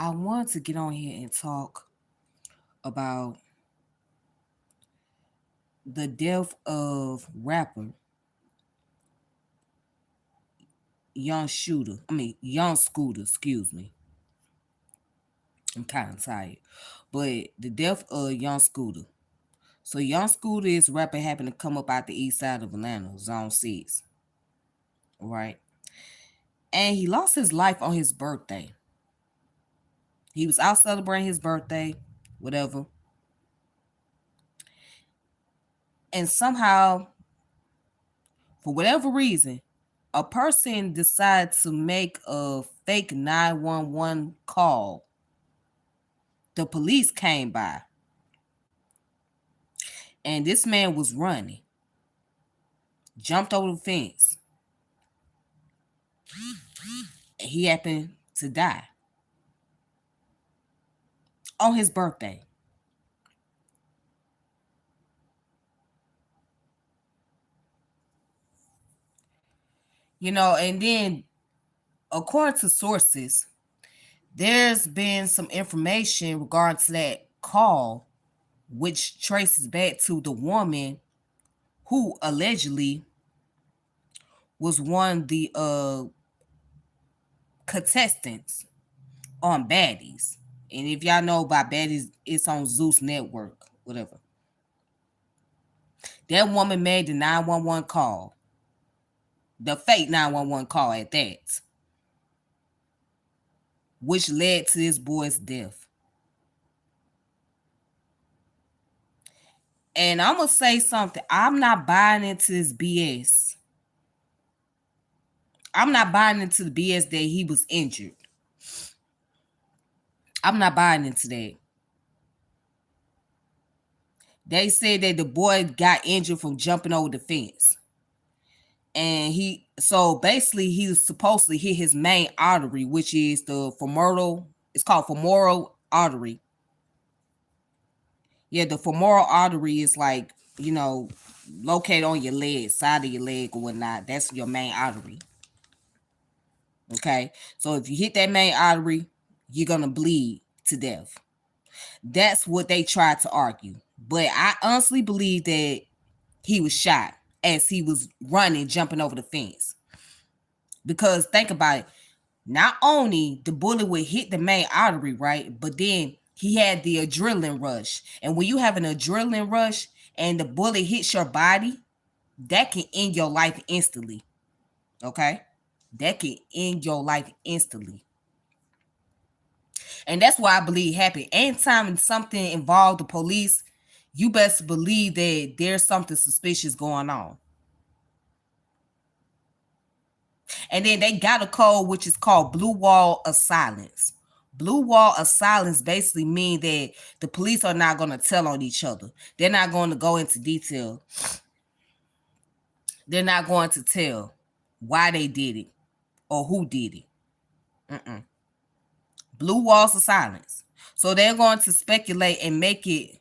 I want to get on here and talk about the death of rapper Young Scooter, excuse me. I'm kind of tired. But the death of Young Scooter. So Young Scooter is a rapper happened to come up out the east side of Atlanta, Zone 6. Right? And he lost his life on his birthday. He was out celebrating his birthday, whatever. And somehow, for whatever reason, a person decided to make a fake 911 call. The police came by, and this man was running, jumped over the fence, and he happened to die on his birthday. And then according to sources, there's been some information regarding to that call, which traces back to the woman who allegedly was one of the contestants on Baddies. And if y'all know about Baddies, it's on Zeus Network, whatever. That woman made the 911 call, the fake 911 call at that, which led to this boy's death. And I'm going to say something. I'm not buying into this BS. I'm not buying into the BS that he was injured. I'm not buying into that. They said that the boy got injured from jumping over the fence. And so basically he was supposed to hit his main artery, which is the femoral, it's called femoral artery. Yeah, the femoral artery is like, located on your leg, side of your leg or whatnot. That's your main artery. Okay, so if you hit that main artery, you're gonna bleed to death. That's what they tried to argue. But I honestly believe that he was shot as he was running, jumping over the fence. Because think about it, not only the bullet would hit the main artery, right? But then he had the adrenaline rush. And when you have an adrenaline rush and the bullet hits your body, that can end your life instantly. Okay? That can end your life instantly. And that's why I believe it happened. Anytime something involved the police, you best believe that there's something suspicious going on. And then they got a code which is called Blue Wall of Silence. Blue Wall of Silence basically means that the police are not going to tell on each other. They're not going to go into detail. They're not going to tell why they did it or who did it. Blue Walls of Silence. So they're going to speculate and make it,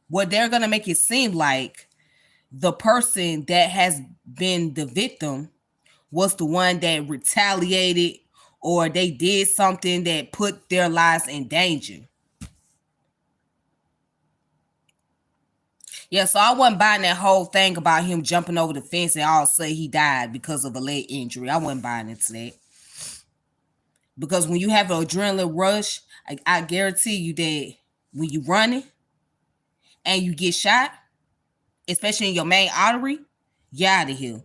they're going to make it seem like the person that has been the victim was the one that retaliated or they did something that put their lives in danger. Yeah, so I wasn't buying that whole thing about him jumping over the fence and all say he died because of a leg injury. I wasn't buying into that. Because when you have an adrenaline rush, I guarantee you that when you're running and you get shot, especially in your main artery, you're out of here.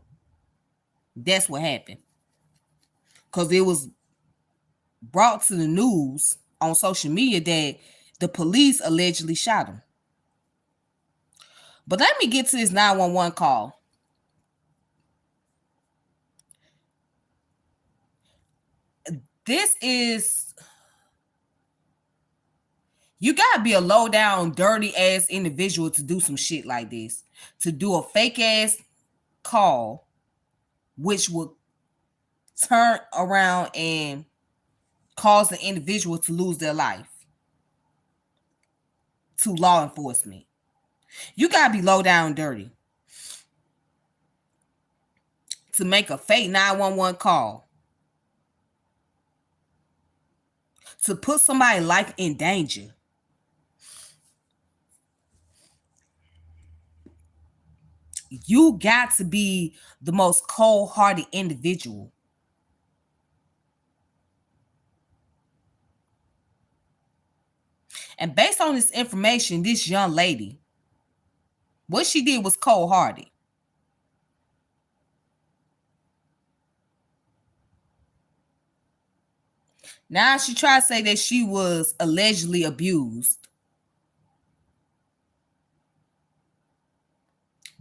That's what happened. Because it was brought to the news on social media that the police allegedly shot him. But let me get to this 911 call. This is, you gotta be a low down, dirty ass individual to do some shit like this. To do a fake ass call, which would turn around and cause the individual to lose their life to law enforcement. You gotta be low down dirty to make a fake 911 call. to put somebody's life in danger. You got to be the most cold-hearted individual. And based on this information, this young lady, what she did was cold-hearted. Now she tried to say that she was allegedly abused.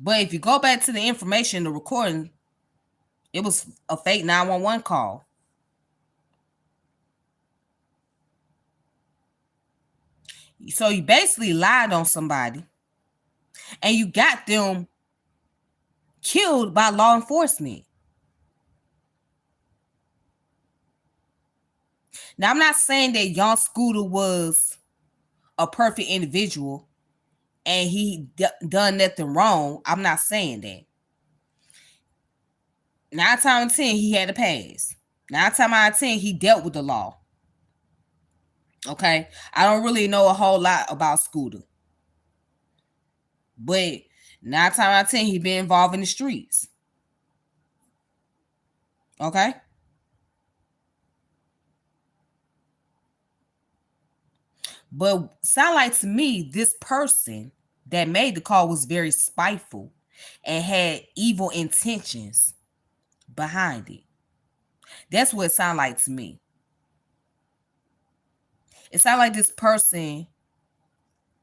But if you go back to the information, the recording, it was a fake 911 call. So you basically lied on somebody and you got them killed by law enforcement. Now, I'm not saying that young Scooter was a perfect individual and he done nothing wrong. I'm not saying that. 9 times out of 10, he had a pass. 9 times out of 10, he dealt with the law. Okay? I don't really know a whole lot about Scooter. But 9 times out of 10, he been involved in the streets. Okay? But sound like to me, this person that made the call was very spiteful and had evil intentions behind it. That's what it sounded like to me. It sounded like this person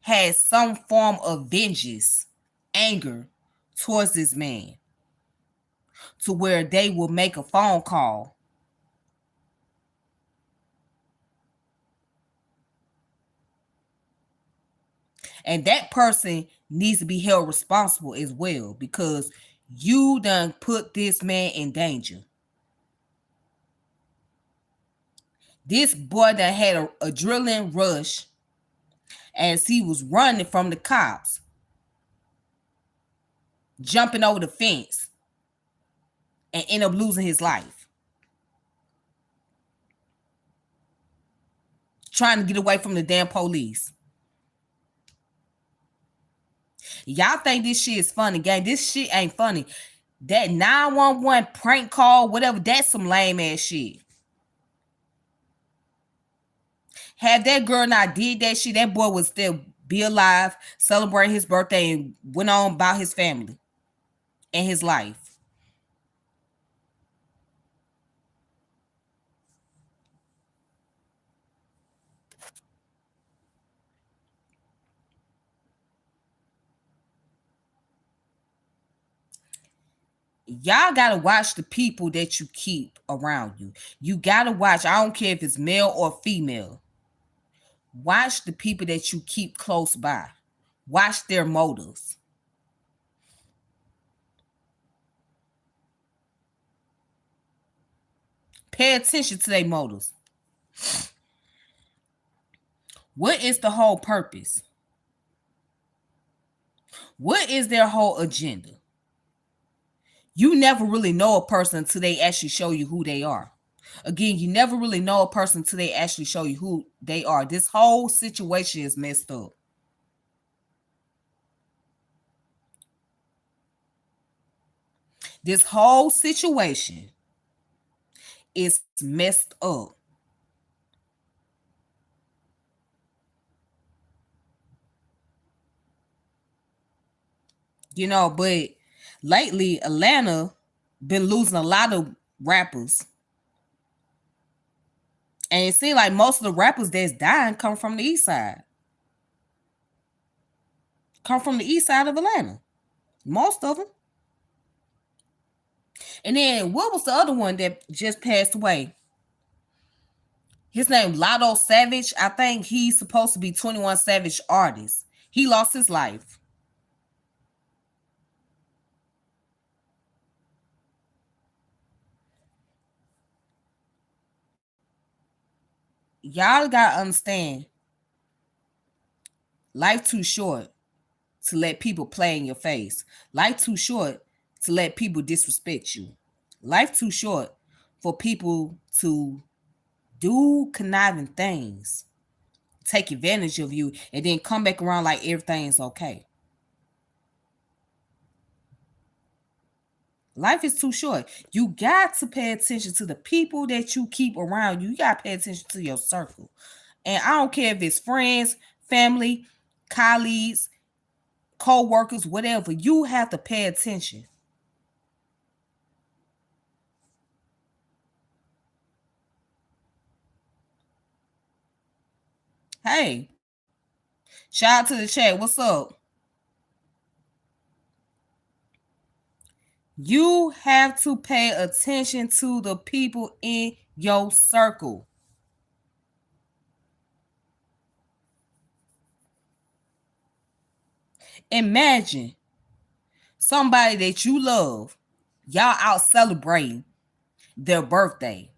had some form of vengeance, anger towards this man, to where they will make a phone call and that person needs to be held responsible as well, because you done put this man in danger. This boy that had a adrenaline rush as he was running from the cops, jumping over the fence, and end up losing his life, trying to get away from the damn police. Y'all think this shit is funny, gang? This shit ain't funny. That 911 prank call, whatever, that's some lame ass shit. Had that girl not did that shit, that boy would still be alive, celebrate his birthday, and went on about his family and his life. Y'all gotta watch the people that you keep around you. You gotta watch. I don't care if it's male or female. Watch the people that you keep close by. Watch their motives. Pay attention to their motives. What is the whole purpose? What is their whole agenda? You never really know a person until they actually show you who they are. Again, you never really know a person until they actually show you who they are. This whole situation is messed up. This whole situation is messed up. But lately Atlanta been losing a lot of rappers. And it seems like most of the rappers that's dying come from the east side. Come from the east side of Atlanta. Most of them. And then what was the other one that just passed away? His name Lotto Savage. I think he's supposed to be 21 Savage artist. He lost his life. Y'all gotta understand, life too short to let people play in your face. Life too short to let people disrespect you. Life too short for people to do conniving things, take advantage of you, and then come back around like everything's okay. Life is too short. You got to pay attention to the people that you keep around you. You got to pay attention to your circle. And I don't care if it's friends, family, colleagues, co-workers, whatever. You have to pay attention. Hey, shout out to the chat. What's up? You have to pay attention to the people in your circle. Imagine somebody that you love, y'all out celebrating their birthday,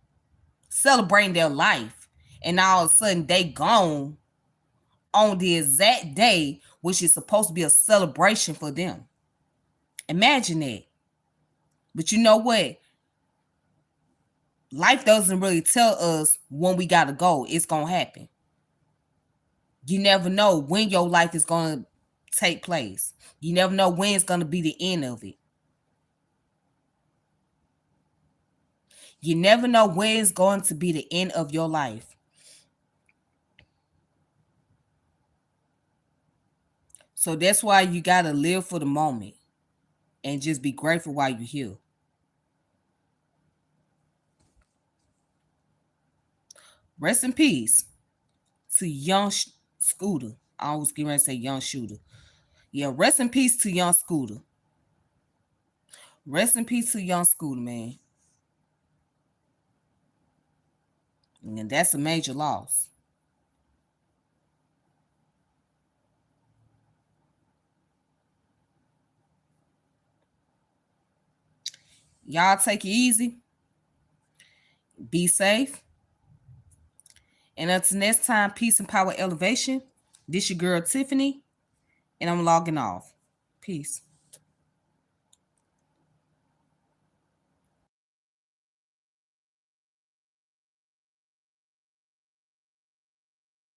celebrating their life, and all of a sudden they gone on the exact day which is supposed to be a celebration for them. Imagine that. But you know what? Life doesn't really tell us when we gotta go. It's gonna happen. You never know when your life is gonna take place. You never know when it's gonna be the end of it. You never know when it's going to be the end of your life. So that's why you gotta live for the moment and just be grateful while you're here. Rest in peace to young Scooter. I always get ready to say young shooter. Yeah, rest in peace to young Scooter. Rest in peace to young Scooter, man. And that's a major loss. Y'all take it easy. Be safe. And until next time, peace and power elevation. This your girl Tiffany, and I'm logging off. Peace.